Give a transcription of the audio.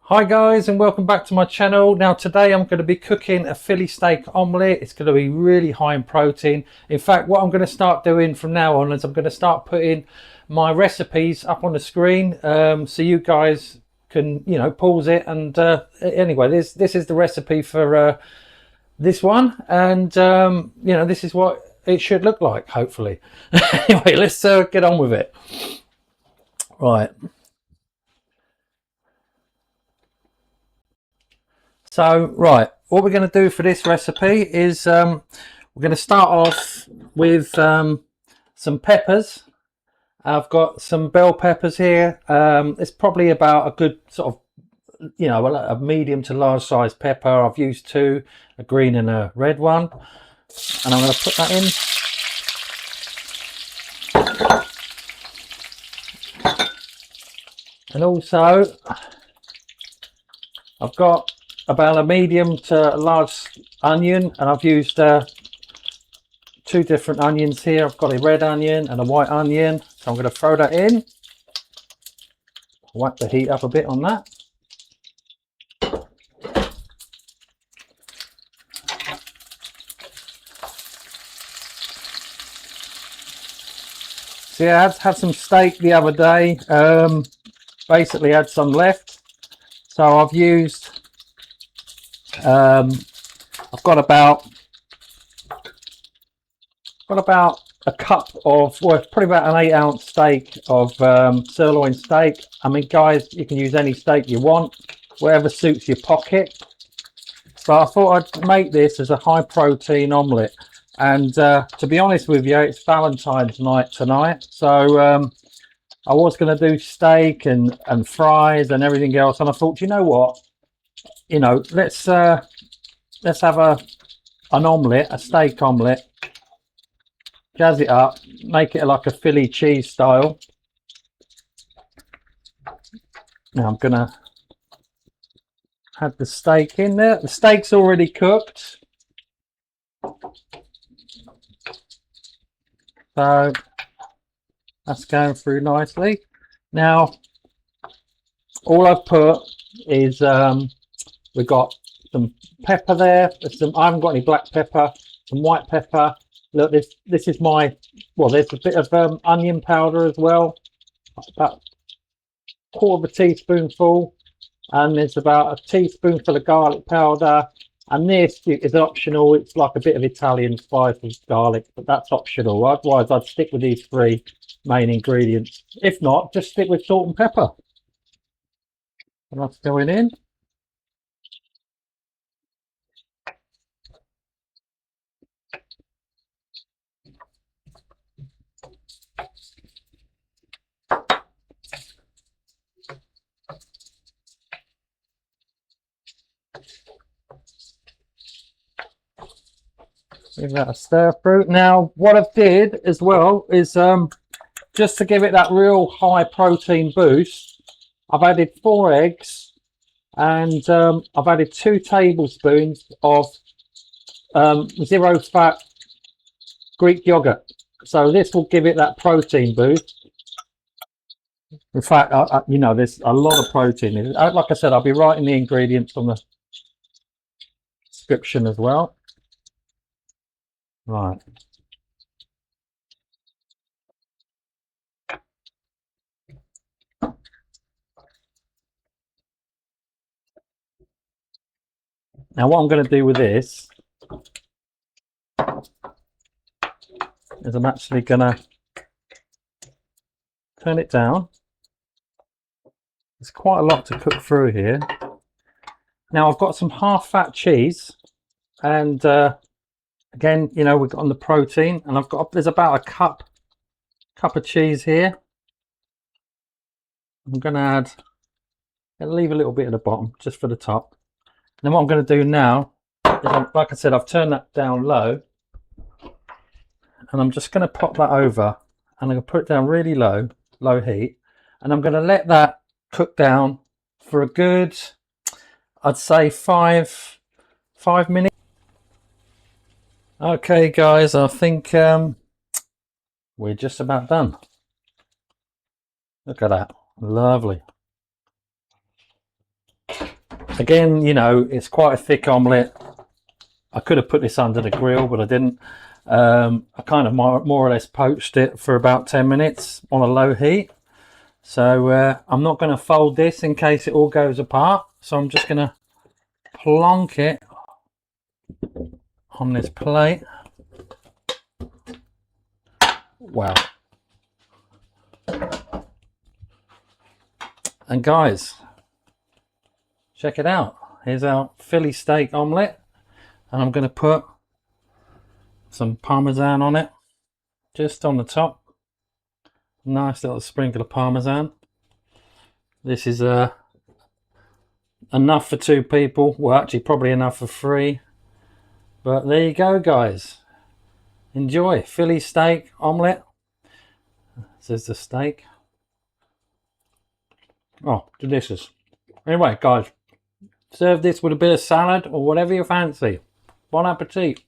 Hi guys, and welcome back to my channel. Now today I'm going to be cooking a Philly steak omelette. It's going to be really high in protein. In fact, what I'm going to start doing from now on is I'm going to start putting my recipes up on the screen, so you guys can, pause it. And anyway, this is the recipe for this one, and this is what it should look like, hopefully. Anyway, let's get on with it. Right. So, right, what we're going to do for this recipe is we're going to start off with some peppers. I've got some bell peppers here. It's probably about a good sort of, a medium to large size pepper. I've used two, a green and a red one. And I'm going to put that in. And also, I've got about a medium to large onion, and I've used two different onions here. I've got a red onion and a white onion, so I'm going to throw that in. Whack the heat up a bit on that. So yeah, I had some steak the other day. Basically had some left, so I've used I've got about a cup of, well, probably about an 8-ounce steak of sirloin steak. I mean, guys, you can use any steak you want, whatever suits your pocket. But I thought I'd make this as a high protein omelette. And to be honest with you, it's Valentine's night tonight, so I was going to do steak and fries and everything else, and I thought, you know what, let's have an omelette, a steak omelette, jazz it up, make it like a Philly cheese style. Now I'm gonna have the steak in there. The steak's already cooked, so that's going through nicely. Now all I've put is we've got some pepper there. I haven't got any black pepper, some white pepper. Look, this is my, well, there's a bit of onion powder as well, about a quarter of a teaspoonful, and there's about a teaspoonful of garlic powder. And this is optional. It's like a bit of Italian spice with garlic, but that's optional. Otherwise, I'd stick with these three main ingredients. If not, just stick with salt and pepper. And that's going in. Give that a stir through. Now, what I've did as well is just to give it that real high protein boost, I've added 4 eggs, and I've added 2 tablespoons of zero fat Greek yogurt. So this will give it that protein boost. In fact, there's a lot of protein in it. Like I said, I'll be writing the ingredients on the description as well. Right. Now what I'm going to do with this is I'm actually going to turn it down. There's quite a lot to cook through here. Now I've got some half-fat cheese, and again, we've got on the protein, and there's about a cup of cheese here. I'm going to add, and leave a little bit at the bottom just for the top. And then what I'm going to do now is, like I said, I've turned that down low, and I'm just going to pop that over, and I'm going to put it down really low heat, and I'm going to let that cook down for a good, I'd say 5 minutes. Okay guys, I think we're just about done. Look at that, lovely. Again, you know, it's quite a thick omelette. I could have put this under the grill, but I didn't. I kind of more or less poached it for about 10 minutes on a low heat. So I'm not going to fold this in case it all goes apart. So I'm just going to plonk it on this plate. Wow. And guys, check it out. Here's our Philly steak omelette. And I'm going to put some Parmesan on it. Just on the top. Nice little sprinkle of Parmesan. This is enough for 2 people. Well, actually probably enough for 3. But there you go, guys. Enjoy. Philly steak omelette. This is the steak. Oh, delicious. Anyway, guys, serve this with a bit of salad or whatever you fancy. Bon appetit.